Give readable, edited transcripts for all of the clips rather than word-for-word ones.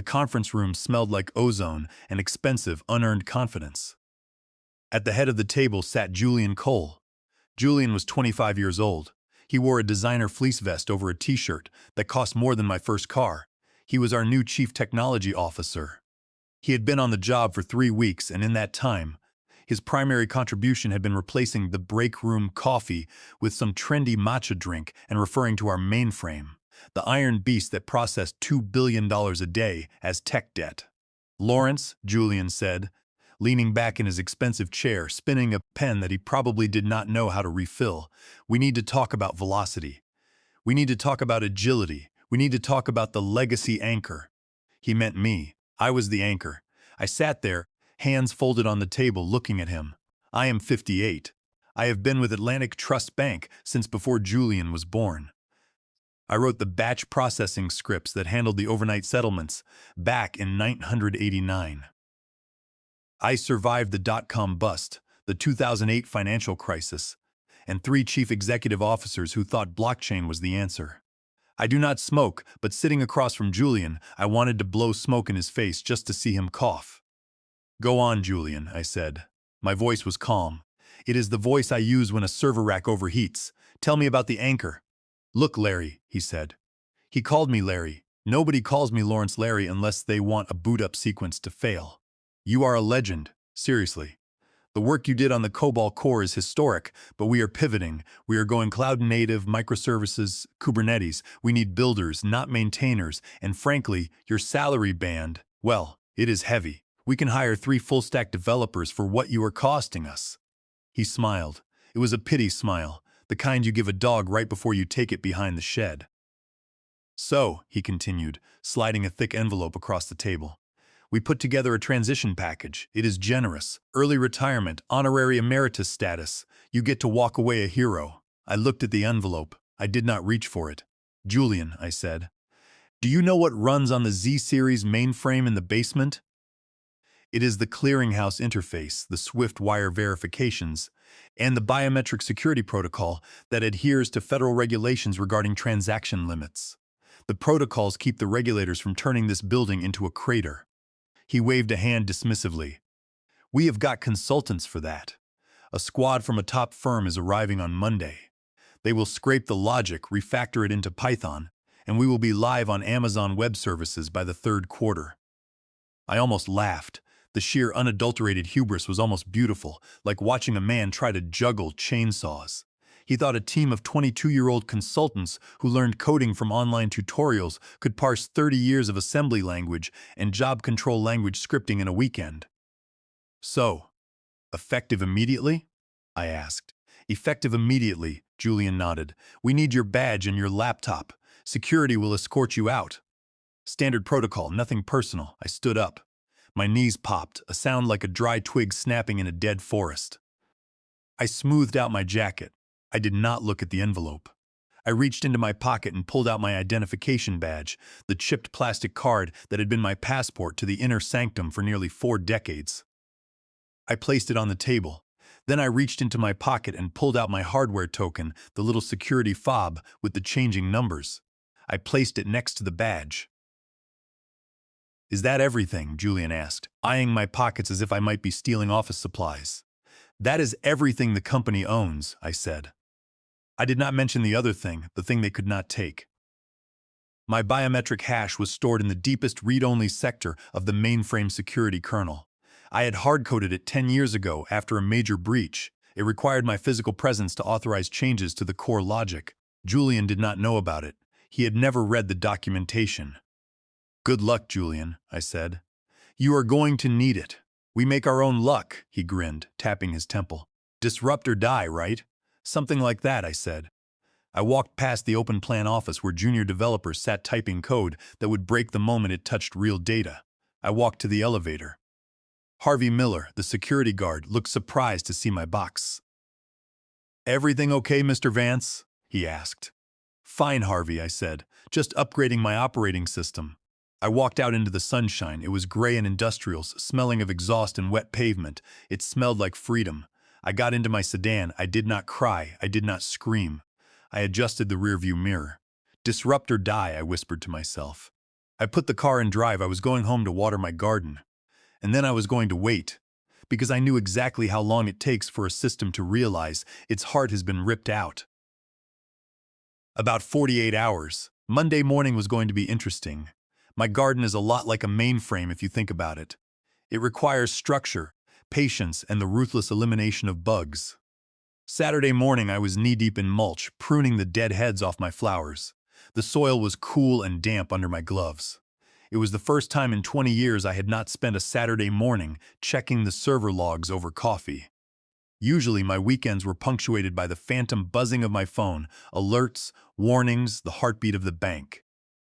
The conference room smelled like ozone and expensive, unearned confidence. At the head of the table sat Julian Cole. Julian was 25 years old. He wore a designer fleece vest over a t-shirt that cost more than my first car. He was our new chief technology officer. He had been on the job for 3 weeks, and in that time, his primary contribution had been replacing the break room coffee with some trendy matcha drink and referring to our mainframe, the iron beast that processed $2 billion a day, as tech debt. "Lawrence," Julian said, leaning back in his expensive chair, spinning a pen that he probably did not know how to refill, "we need to talk about velocity. We need to talk about agility. We need to talk about the legacy anchor." He meant me. I was the anchor. I sat there, hands folded on the table, looking at him. I am 58. I have been with Atlantic Trust Bank since before Julian was born. I wrote the batch processing scripts that handled the overnight settlements back in 1989. I survived the dot-com bust, the 2008 financial crisis, and 3 chief executive officers who thought blockchain was the answer. I do not smoke, but sitting across from Julian, I wanted to blow smoke in his face just to see him cough. "Go on, Julian," I said. My voice was calm. It is the voice I use when a server rack overheats. "Tell me about the anchor." "Look, Larry," he said. He called me Larry. Nobody calls me Lawrence Larry unless they want a boot-up sequence to fail. "You are a legend, seriously. The work you did on the COBOL core is historic, but we are pivoting. We are going cloud-native, microservices, Kubernetes. We need builders, not maintainers, and frankly, your salary band, well, it is heavy. We can hire 3 full-stack developers for what you are costing us." He smiled. It was a pity smile, the kind you give a dog right before you take it behind the shed. "So," he continued, sliding a thick envelope across the table, "we put together a transition package. It is generous. Early retirement, honorary emeritus status. You get to walk away a hero." I looked at the envelope. I did not reach for it. "Julian," I said, "do you know what runs on the Z-series mainframe in the basement?" It is the clearinghouse interface, the swift wire verifications, and the biometric security protocol that adheres to federal regulations regarding transaction limits. The protocols keep the regulators from turning this building into a crater. He waved a hand dismissively. "We have got consultants for that. A squad from a top firm is arriving on Monday. They will scrape the logic, refactor it into Python, and we will be live on Amazon Web Services by the 3rd quarter." I almost laughed. The sheer unadulterated hubris was almost beautiful, like watching a man try to juggle chainsaws. He thought a team of 22-year-old consultants who learned coding from online tutorials could parse 30 years of assembly language and job control language scripting in a weekend. "So, effective immediately?" I asked. "Effective immediately," Julian nodded. "We need your badge and your laptop. Security will escort you out." "Standard protocol, nothing personal." I stood up. My knees popped, a sound like a dry twig snapping in a dead forest. I smoothed out my jacket. I did not look at the envelope. I reached into my pocket and pulled out my identification badge, the chipped plastic card that had been my passport to the inner sanctum for nearly 4 decades. I placed it on the table. Then I reached into my pocket and pulled out my hardware token, the little security fob with the changing numbers. I placed it next to the badge. "Is that everything?" Julian asked, eyeing my pockets as if I might be stealing office supplies. "That is everything the company owns," I said. I did not mention the other thing, the thing they could not take. My biometric hash was stored in the deepest read-only sector of the mainframe security kernel. I had hard-coded it 10 years ago after a major breach. It required my physical presence to authorize changes to the core logic. Julian did not know about it. He had never read the documentation. "Good luck, Julian," I said. "You are going to need it. We make our own luck," he grinned, tapping his temple. "Disrupt or die, right?" "Something like that," I said. I walked past the open plan office where junior developers sat typing code that would break the moment it touched real data. I walked to the elevator. Harvey Miller, the security guard, looked surprised to see my box. "Everything okay, Mr. Vance?" he asked. "Fine, Harvey," I said. "Just upgrading my operating system." I walked out into the sunshine. It was gray and industrial, smelling of exhaust and wet pavement. It smelled like freedom. I got into my sedan. I did not cry. I did not scream. I adjusted the rearview mirror. "Disrupt or die," I whispered to myself. I put the car in drive. I was going home to water my garden. And then I was going to wait, because I knew exactly how long it takes for a system to realize its heart has been ripped out. About 48 hours. Monday morning was going to be interesting. My garden is a lot like a mainframe if you think about it. It requires structure, patience, and the ruthless elimination of bugs. Saturday morning I was knee-deep in mulch, pruning the dead heads off my flowers. The soil was cool and damp under my gloves. It was the first time in 20 years I had not spent a Saturday morning checking the server logs over coffee. Usually my weekends were punctuated by the phantom buzzing of my phone, alerts, warnings, the heartbeat of the bank.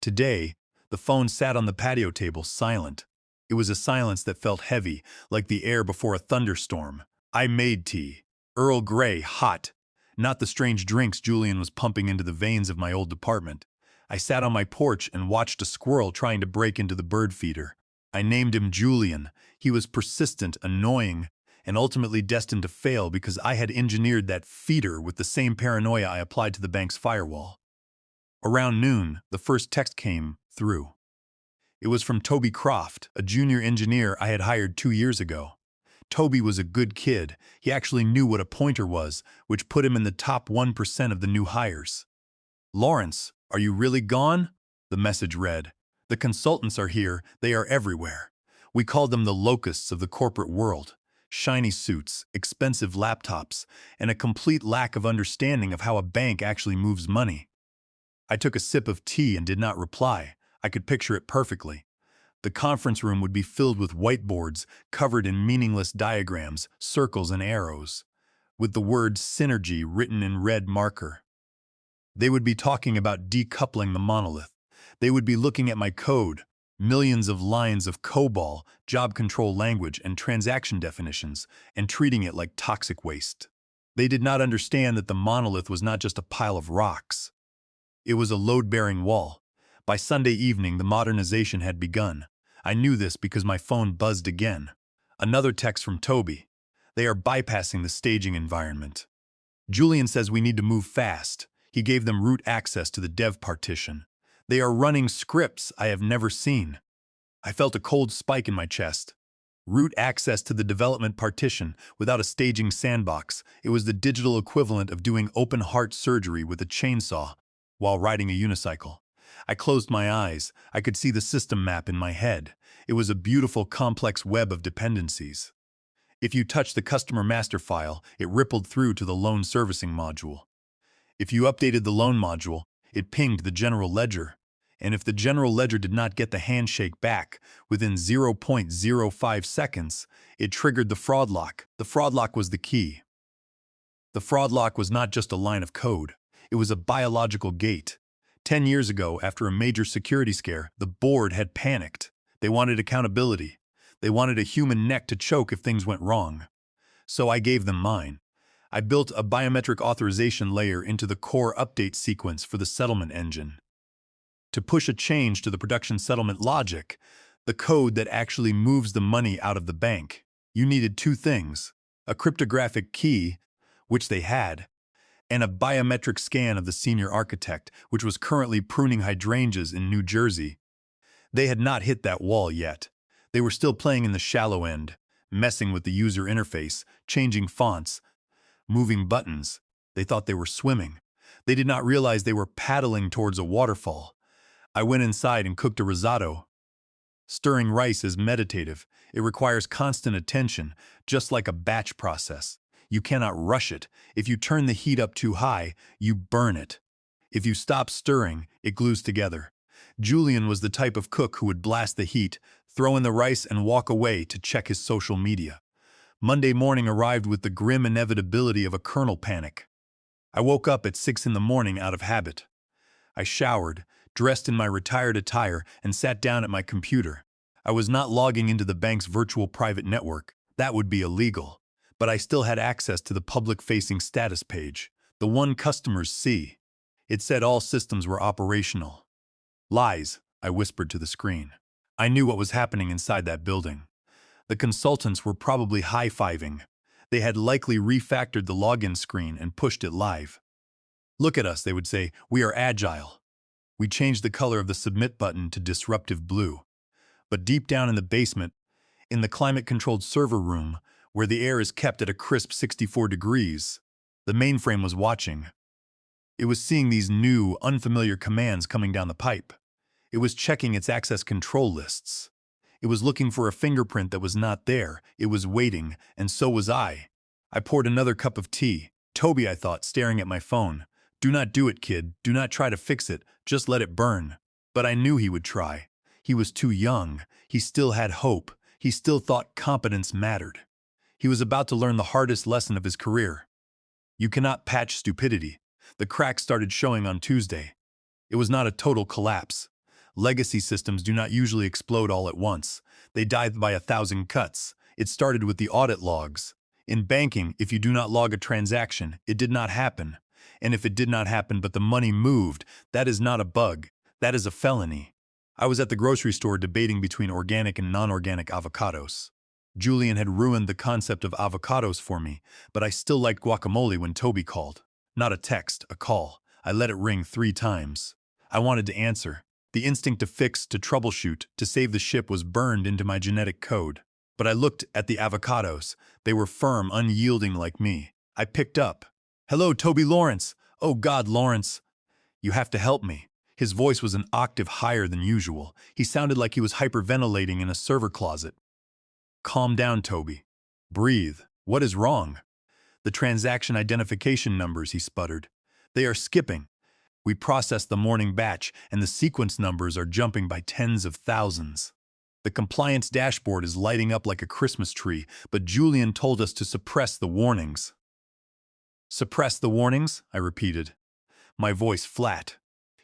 Today, the phone sat on the patio table silent. It was a silence that felt heavy, like the air before a thunderstorm. I made tea. Earl Grey, hot. Not the strange drinks Julian was pumping into the veins of my old department. I sat on my porch and watched a squirrel trying to break into the bird feeder. I named him Julian. He was persistent, annoying, and ultimately destined to fail because I had engineered that feeder with the same paranoia I applied to the bank's firewall. Around noon, the first text came through. It was from Toby Croft, a junior engineer I had hired 2 years ago. Toby was a good kid. He actually knew what a pointer was, which put him in the top 1% of the new hires. "Lawrence, are you really gone?" the message read. "The consultants are here. They are everywhere. We call them the locusts of the corporate world. Shiny suits, expensive laptops, and a complete lack of understanding of how a bank actually moves money." I took a sip of tea and did not reply. I could picture it perfectly. The conference room would be filled with whiteboards covered in meaningless diagrams, circles, and arrows, with the word synergy written in red marker. They would be talking about decoupling the monolith. They would be looking at my code, millions of lines of COBOL, job control language, and transaction definitions, and treating it like toxic waste. They did not understand that the monolith was not just a pile of rocks. It was a load-bearing wall. By Sunday evening, the modernization had begun. I knew this because my phone buzzed again. Another text from Toby. "They are bypassing the staging environment. Julian says we need to move fast." He gave them root access to the dev partition. "They are running scripts I have never seen." I felt a cold spike in my chest. Root access to the development partition without a staging sandbox. It was the digital equivalent of doing open-heart surgery with a chainsaw while riding a unicycle. I closed my eyes. I could see the system map in my head. It was a beautiful, complex web of dependencies. If you touched the customer master file, it rippled through to the loan servicing module. If you updated the loan module, it pinged the general ledger. And if the general ledger did not get the handshake back within 0.05 seconds, it triggered the fraud lock. The fraud lock was the key. The fraud lock was not just a line of code. It was a biological gate. 10 years ago, after a major security scare, the board had panicked. They wanted accountability. They wanted a human neck to choke if things went wrong. So I gave them mine. I built a biometric authorization layer into the core update sequence for the settlement engine. To push a change to the production settlement logic, the code that actually moves the money out of the bank, you needed two things: a cryptographic key, which they had, and a biometric scan of the senior architect, which was currently pruning hydrangeas in New Jersey. They had not hit that wall yet. They were still playing in the shallow end, messing with the user interface, changing fonts, moving buttons. They thought they were swimming. They did not realize they were paddling towards a waterfall. I went inside and cooked a risotto. Stirring rice is meditative. It requires constant attention, just like a batch process. You cannot rush it. If you turn the heat up too high, you burn it. If you stop stirring, it glues together. Julian was the type of cook who would blast the heat, throw in the rice, and walk away to check his social media. Monday morning arrived with the grim inevitability of a kernel panic. I woke up at 6 in the morning out of habit. I showered, dressed in my retired attire, and sat down at my computer. I was not logging into the bank's virtual private network. That would be illegal. But I still had access to the public-facing status page, the one customers see. It said all systems were operational. "Lies," I whispered to the screen. I knew what was happening inside that building. The consultants were probably high-fiving. They had likely refactored the login screen and pushed it live. "Look at us," they would say. "We are agile." We changed the color of the submit button to disruptive blue. But deep down in the basement, in the climate-controlled server room, where the air is kept at a crisp 64 degrees, the mainframe was watching. It was seeing these new, unfamiliar commands coming down the pipe. It was checking its access control lists. It was looking for a fingerprint that was not there. It was waiting, and so was I. I poured another cup of tea. Toby, I thought, staring at my phone. Do not do it, kid. Do not try to fix it. Just let it burn. But I knew he would try. He was too young. He still had hope. He still thought competence mattered. He was about to learn the hardest lesson of his career. You cannot patch stupidity. The cracks started showing on Tuesday. It was not a total collapse. Legacy systems do not usually explode all at once. They die by 1,000 cuts. It started with the audit logs. In banking, if you do not log a transaction, it did not happen. And if it did not happen but the money moved, that is not a bug. That is a felony. I was at the grocery store debating between organic and non-organic avocados. Julian had ruined the concept of avocados for me, but I still liked guacamole when Toby called. Not a text, a call. I let it ring 3 times. I wanted to answer. The instinct to fix, to troubleshoot, to save the ship was burned into my genetic code. But I looked at the avocados. They were firm, unyielding like me. I picked up. Hello, Toby Lawrence. Oh God, Lawrence. You have to help me. His voice was an octave higher than usual. He sounded like he was hyperventilating in a server closet. Calm down, Toby. Breathe. What is wrong? The transaction identification numbers, he sputtered. They are skipping. We processed the morning batch, and the sequence numbers are jumping by tens of thousands. The compliance dashboard is lighting up like a Christmas tree, but Julian told us to suppress the warnings. Suppress the warnings? I repeated, my voice flat.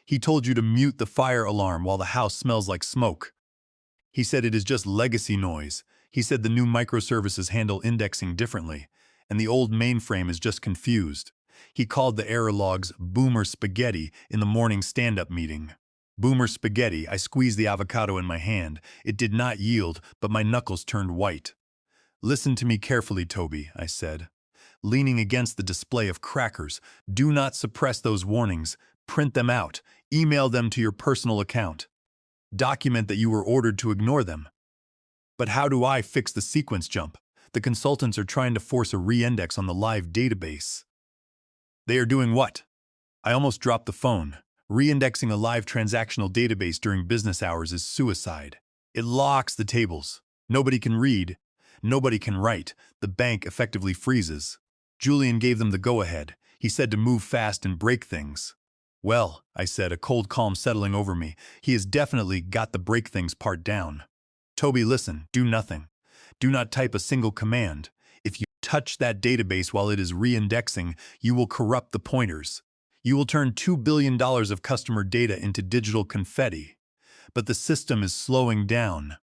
He told you to mute the fire alarm while the house smells like smoke. He said it is just legacy noise. He said the new microservices handle indexing differently, and the old mainframe is just confused. He called the error logs boomer spaghetti in the morning stand-up meeting. Boomer spaghetti. I squeezed the avocado in my hand. It did not yield, but my knuckles turned white. Listen to me carefully, Toby, I said, leaning against the display of crackers. Do not suppress those warnings. Print them out. Email them to your personal account. Document that you were ordered to ignore them. But how do I fix the sequence jump? The consultants are trying to force a re-index on the live database. They are doing what? I almost dropped the phone. Re-indexing a live transactional database during business hours is suicide. It locks the tables. Nobody can read. Nobody can write. The bank effectively freezes. Julian gave them the go-ahead. He said to move fast and break things. Well, I said, a cold calm settling over me, he has definitely got the break things part down. Toby, listen, do nothing. Do not type a single command. If you touch that database while it is re-indexing, you will corrupt the pointers. You will turn $2 billion of customer data into digital confetti. But the system is slowing down.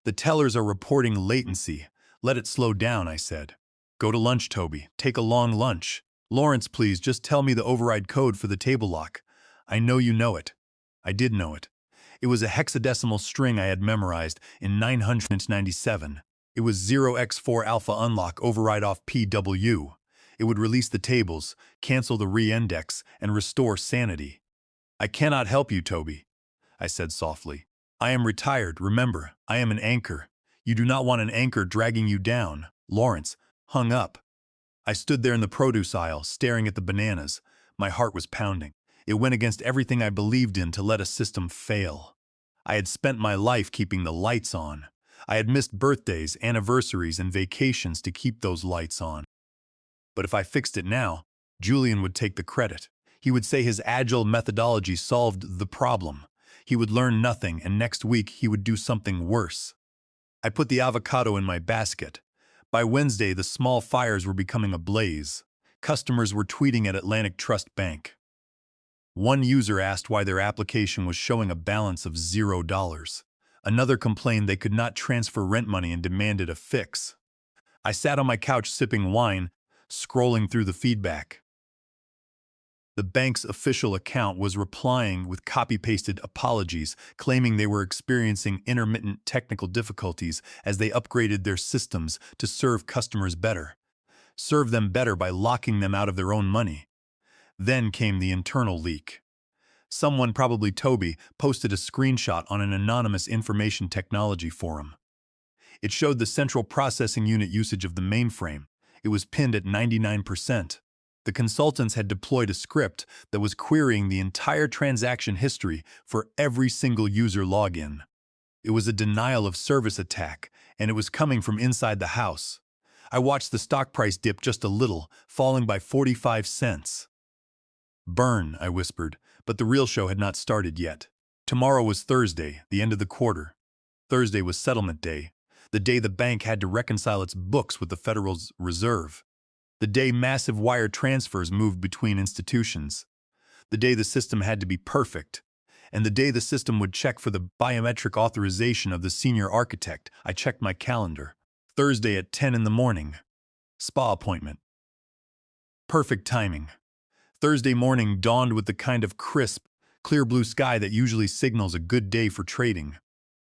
The tellers are reporting latency. Let it slow down, I said. Go to lunch, Toby. Take a long lunch. Lawrence, please, just tell me the override code for the table lock. I know you know it. I did know it. It was a hexadecimal string I had memorized in 997. It was 0x4 alpha unlock override off PW. It would release the tables, cancel the re-index, and restore sanity. I cannot help you, Toby, I said softly. I am retired, remember, I am an anchor. You do not want an anchor dragging you down. Lawrence hung up. I stood there in the produce aisle, staring at the bananas. My heart was pounding. It went against everything I believed in to let a system fail. I had spent my life keeping the lights on. I had missed birthdays, anniversaries, and vacations to keep those lights on. But if I fixed it now, Julian would take the credit. He would say his agile methodology solved the problem. He would learn nothing, and next week he would do something worse. I put the avocado in my basket. By Wednesday, the small fires were becoming a blaze. Customers were tweeting at Atlantic Trust Bank. One user asked why their application was showing a balance of $0. Another complained they could not transfer rent money and demanded a fix. I sat on my couch sipping wine, scrolling through the feedback. The bank's official account was replying with copy-pasted apologies, claiming they were experiencing intermittent technical difficulties as they upgraded their systems to serve customers better. Serve them better by locking them out of their own money. Then came the internal leak. Someone, probably Toby, posted a screenshot on an anonymous information technology forum. It showed the central processing unit usage of the mainframe. It was pinned at 99%. The consultants had deployed a script that was querying the entire transaction history for every single user login. It was a denial of service attack, and it was coming from inside the house. I watched the stock price dip just a little, falling by 45 cents. "Burn," I whispered, but the real show had not started yet. Tomorrow was Thursday, the end of the quarter. Thursday was settlement day, the day the bank had to reconcile its books with the Federal Reserve, the day massive wire transfers moved between institutions, the day the system had to be perfect, and the day the system would check for the biometric authorization of the senior architect. I checked my calendar. Thursday at 10 in the morning. Spa appointment. Perfect timing. Thursday morning dawned with the kind of crisp, clear blue sky that usually signals a good day for trading.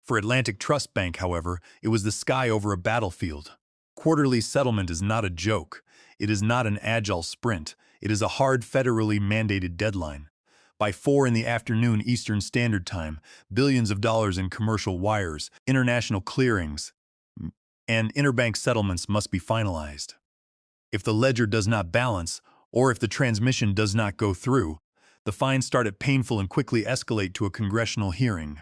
For Atlantic Trust Bank, however, it was the sky over a battlefield. Quarterly settlement is not a joke. It is not an agile sprint. It is a hard, federally mandated deadline. By 4 in the afternoon Eastern Standard Time, billions of dollars in commercial wires, international clearings, and interbank settlements must be finalized. If the ledger does not balance, or if the transmission does not go through, the fines start at painful and quickly escalate to a congressional hearing.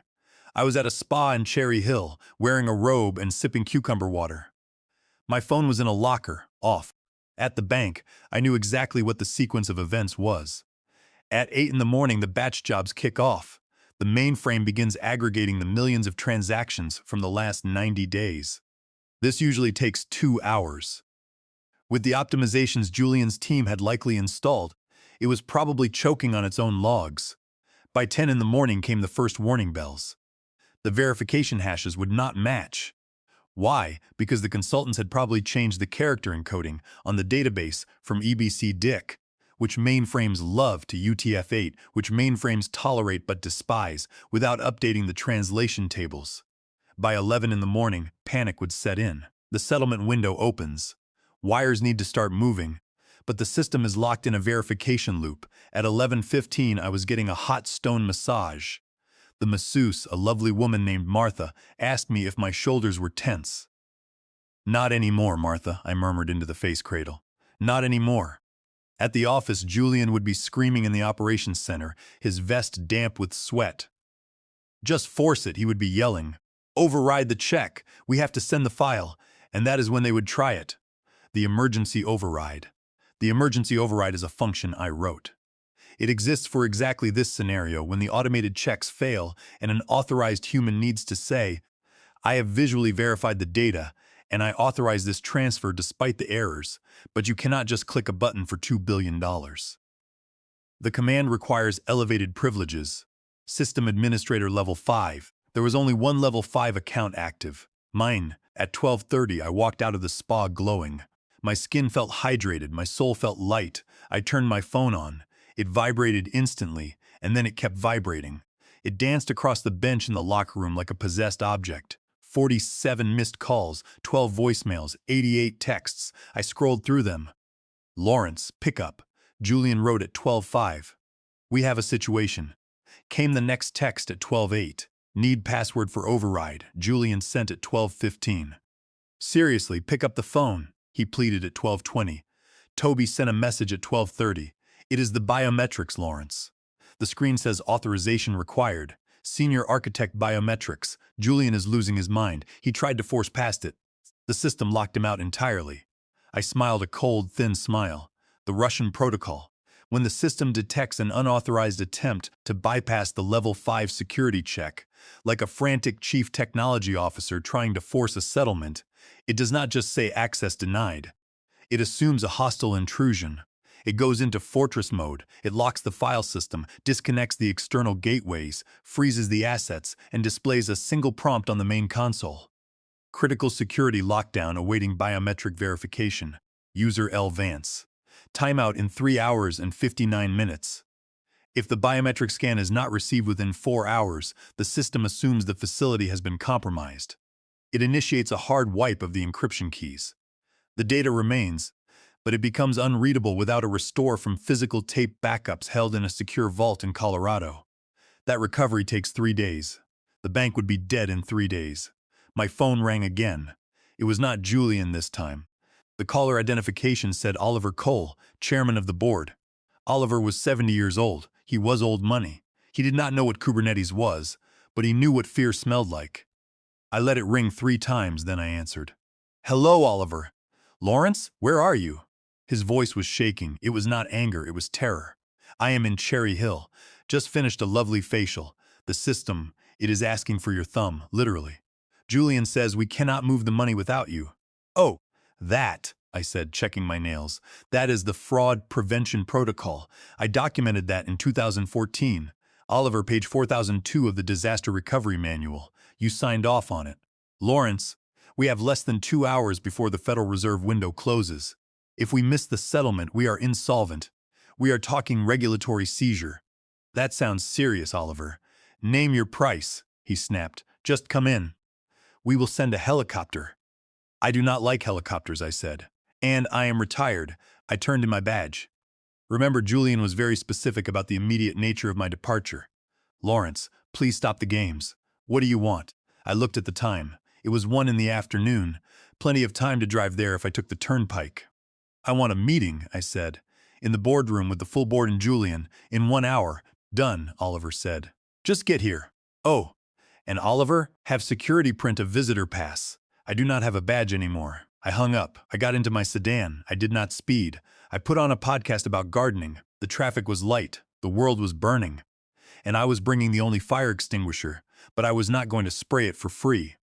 I was at a spa in Cherry Hill, wearing a robe and sipping cucumber water. My phone was in a locker, off. At the bank, I knew exactly what the sequence of events was. At 8 in the morning, the batch jobs kick off. The mainframe begins aggregating the millions of transactions from the last 90 days. This usually takes 2 hours. With the optimizations Julian's team had likely installed, it was probably choking on its own logs. By 10 in the morning came the first warning bells. The verification hashes would not match. Why? Because the consultants had probably changed the character encoding on the database from EBCDIC, which mainframes love, to UTF-8, which mainframes tolerate but despise, without updating the translation tables. By 11 in the morning, panic would set in. The settlement window opens. Wires need to start moving, but the system is locked in a verification loop. At 11:15, I was getting a hot stone massage. The masseuse, a lovely woman named Martha, asked me if my shoulders were tense. "Not anymore, Martha," I murmured into the face cradle. "Not anymore." At the office, Julian would be screaming in the operations center, his vest damp with sweat. "Just force it," he would be yelling. "Override the check. We have to send the file." And that is when they would try it. The emergency override. The emergency override is a function I wrote. It exists for exactly this scenario, when the automated checks fail and an authorized human needs to say, "I have visually verified the data, and I authorize this transfer despite the errors, but you cannot just click a button for $2 billion. The command requires elevated privileges. System Administrator Level 5. There was only one Level 5 account active. Mine. At 12:30, I walked out of the spa glowing. My skin felt hydrated, my soul felt light. I turned my phone on. It vibrated instantly, and then it kept vibrating. It danced across the bench in the locker room like a possessed object. 47 missed calls, 12 voicemails, 88 texts. I scrolled through them. "Lawrence, pick up." Julian wrote at 12:05. "We have a situation." Came the next text at 12:08. "Need password for override." Julian sent at 12:15. "Seriously, pick up the phone," he pleaded at 12:20. Toby sent a message at 12:30. "It is the biometrics, Lawrence." The screen says authorization required. Senior Architect Biometrics. Julian is losing his mind. He tried to force past it. The system locked him out entirely. I smiled a cold, thin smile. The Russian protocol. When the system detects an unauthorized attempt to bypass the Level 5 security check, like a frantic chief technology officer trying to force a settlement, it does not just say access denied. It assumes a hostile intrusion. It goes into fortress mode. It locks the file system, disconnects the external gateways, freezes the assets, and displays a single prompt on the main console. Critical security lockdown awaiting biometric verification. User L. Vance. Timeout in 3 hours and 59 minutes. If the biometric scan is not received within 4 hours, the system assumes the facility has been compromised. It initiates a hard wipe of the encryption keys. The data remains, but it becomes unreadable without a restore from physical tape backups held in a secure vault in Colorado. That recovery takes 3 days. The bank would be dead in 3 days. My phone rang again. It was not Julian this time. The caller identification said Oliver Cole, chairman of the board. Oliver was 70 years old. He was old money. He did not know what Kubernetes was, but he knew what fear smelled like. I let it ring 3 times, then I answered. Hello, Oliver. Lawrence, where are you? His voice was shaking. It was not anger, it was terror. I am in Cherry Hill. Just finished a lovely facial. The system, it is asking for your thumb, literally. Julian says we cannot move the money without you. Oh, that, I said, checking my nails. That is the fraud prevention protocol. I documented that in 2014. Oliver, page 4002 of the Disaster Recovery Manual. You signed off on it. Lawrence, we have less than 2 hours before the Federal Reserve window closes. If we miss the settlement, we are insolvent. We are talking regulatory seizure. That sounds serious, Oliver. Name your price, he snapped. Just come in. We will send a helicopter. I do not like helicopters, I said. And I am retired. I turned in my badge. Remember, Julian was very specific about the immediate nature of my departure. Lawrence, please stop the games. What do you want? I looked at the time. It was 1 in the afternoon. Plenty of time to drive there if I took the turnpike. I want a meeting, I said. In the boardroom with the full board and Julian. In 1 hour. Done, Oliver said. Just get here. Oh, and Oliver, have security print a visitor pass. I do not have a badge anymore. I hung up. I got into my sedan. I did not speed. I put on a podcast about gardening. The traffic was light. The world was burning. And I was bringing the only fire extinguisher, but I was not going to spray it for free.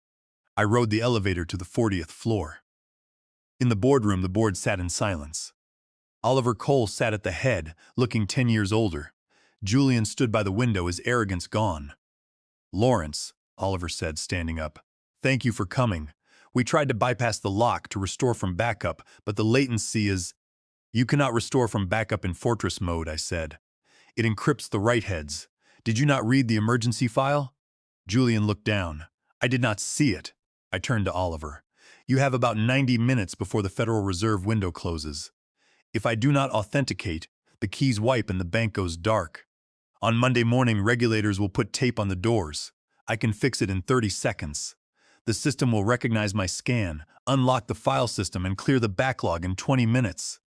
I rode the elevator to the 40th floor. In the boardroom, the board sat in silence. Oliver Cole sat at the head, looking 10 years older. Julian stood by the window, his arrogance gone. Lawrence, Oliver said, standing up. Thank you for coming. We tried to bypass the lock to restore from backup, but the latency is... You cannot restore from backup in fortress mode, I said. It encrypts the write heads. Did you not read the emergency file? Julian looked down. I did not see it. I turned to Oliver. You have about 90 minutes before the Federal Reserve window closes. If I do not authenticate, the keys wipe and the bank goes dark. On Monday morning, regulators will put tape on the doors. I can fix it in 30 seconds. The system will recognize my scan, unlock the file system, and clear the backlog in 20 minutes.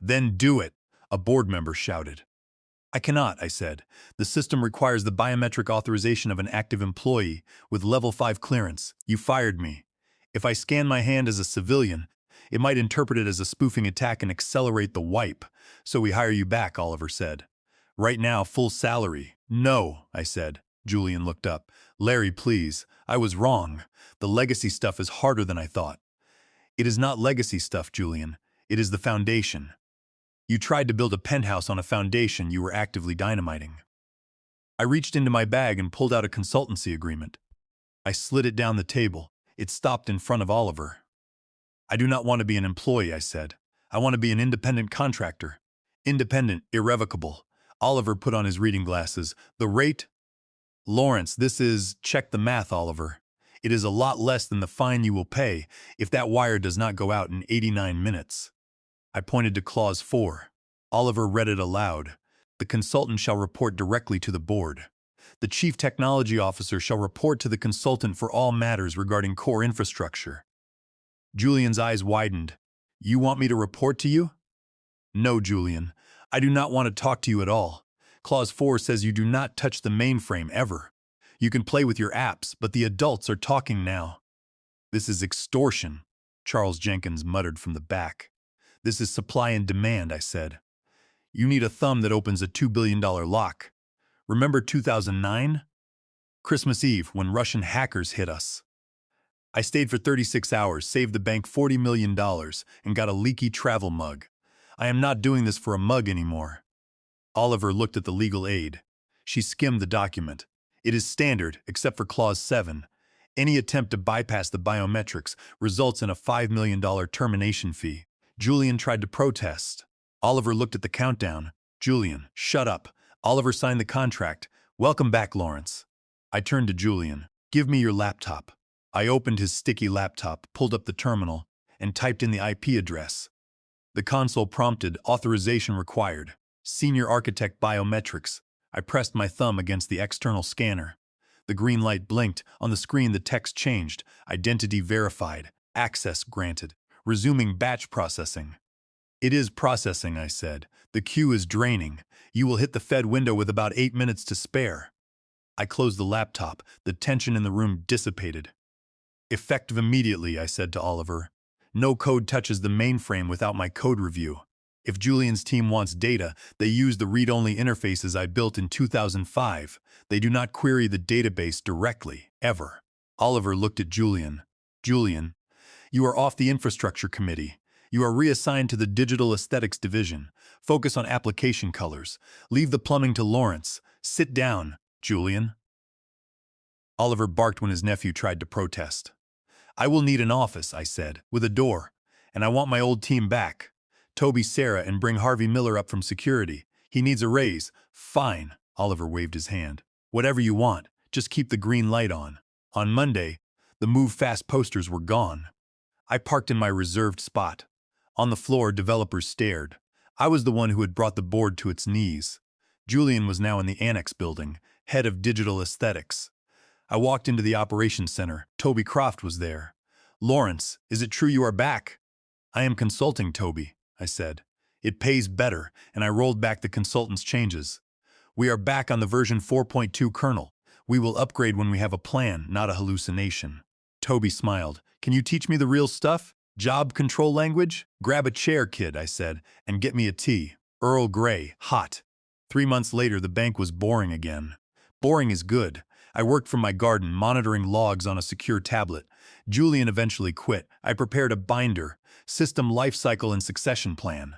Then do it, a board member shouted. I cannot, I said. The system requires the biometric authorization of an active employee with level 5 clearance. You fired me. If I scan my hand as a civilian, it might interpret it as a spoofing attack and accelerate the wipe. So we hire you back, Oliver said. Right now, full salary. No, I said. Julian looked up. Larry, please. I was wrong. The legacy stuff is harder than I thought. It is not legacy stuff, Julian. It is the foundation. You tried to build a penthouse on a foundation you were actively dynamiting. I reached into my bag and pulled out a consultancy agreement. I slid it down the table. It stopped in front of Oliver. I do not want to be an employee, I said. I want to be an independent contractor. Independent, irrevocable. Oliver put on his reading glasses. The rate? Lawrence, this is... Check the math, Oliver. It is a lot less than the fine you will pay if that wire does not go out in 89 minutes. I pointed to Clause 4. Oliver read it aloud. The consultant shall report directly to the board. The chief technology officer shall report to the consultant for all matters regarding core infrastructure. Julian's eyes widened. You want me to report to you? No, Julian. I do not want to talk to you at all. Clause 4 says you do not touch the mainframe ever. You can play with your apps, but the adults are talking now. This is extortion, Charles Jenkins muttered from the back. This is supply and demand, I said. You need a thumb that opens a $2 billion lock. Remember 2009? Christmas Eve, when Russian hackers hit us. I stayed for 36 hours, saved the bank $40 million, and got a leaky travel mug. I am not doing this for a mug anymore. Oliver looked at the legal aid. She skimmed the document. It is standard, except for Clause 7. Any attempt to bypass the biometrics results in a $5 million termination fee. Julian tried to protest. Oliver looked at the countdown. Julian, shut up. Oliver signed the contract. Welcome back, Lawrence. I turned to Julian. Give me your laptop. I opened his sticky laptop, pulled up the terminal, and typed in the IP address. The console prompted, authorization required. Senior Architect Biometrics. I pressed my thumb against the external scanner. The green light blinked. On the screen, the text changed. Identity verified. Access granted. Resuming batch processing. It is processing, I said. The queue is draining. You will hit the Fed window with about 8 minutes to spare. I closed the laptop. The tension in the room dissipated. Effective immediately, I said to Oliver. No code touches the mainframe without my code review. If Julian's team wants data, they use the read-only interfaces I built in 2005. They do not query the database directly, ever. Oliver looked at Julian. Julian, you are off the infrastructure committee. You are reassigned to the digital aesthetics division. Focus on application colors. Leave the plumbing to Lawrence. Sit down, Julian. Oliver barked when his nephew tried to protest. I will need an office, I said, with a door. And I want my old team back. Toby, Sarah, and bring Harvey Miller up from security. He needs a raise. Fine, Oliver waved his hand. Whatever you want, just keep the green light on. On Monday, the Move Fast posters were gone. I parked in my reserved spot. On the floor, developers stared. I was the one who had brought the board to its knees. Julian was now in the annex building, head of digital aesthetics. I walked into the operations center. Toby Croft was there. Lawrence, is it true you are back? I am consulting, Toby, I said. It pays better, and I rolled back the consultant's changes. We are back on the version 4.2 kernel. We will upgrade when we have a plan, not a hallucination. Toby smiled. Can you teach me the real stuff? Job control language? Grab a chair, kid, I said, and get me a tea. Earl Grey, hot. 3 months later, the bank was boring again. Boring is good. I worked from my garden, monitoring logs on a secure tablet. Julian eventually quit. I prepared a binder, system lifecycle and succession plan.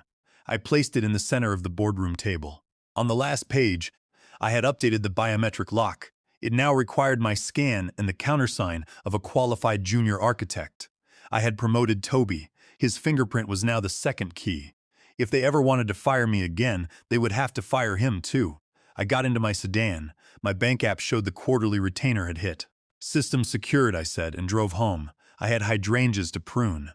I placed it in the center of the boardroom table. On the last page, I had updated the biometric lock. It now required my scan and the countersign of a qualified junior architect. I had promoted Toby. His fingerprint was now the second key. If they ever wanted to fire me again, they would have to fire him too. I got into my sedan. My bank app showed the quarterly retainer had hit. System secured, I said, and drove home. I had hydrangeas to prune.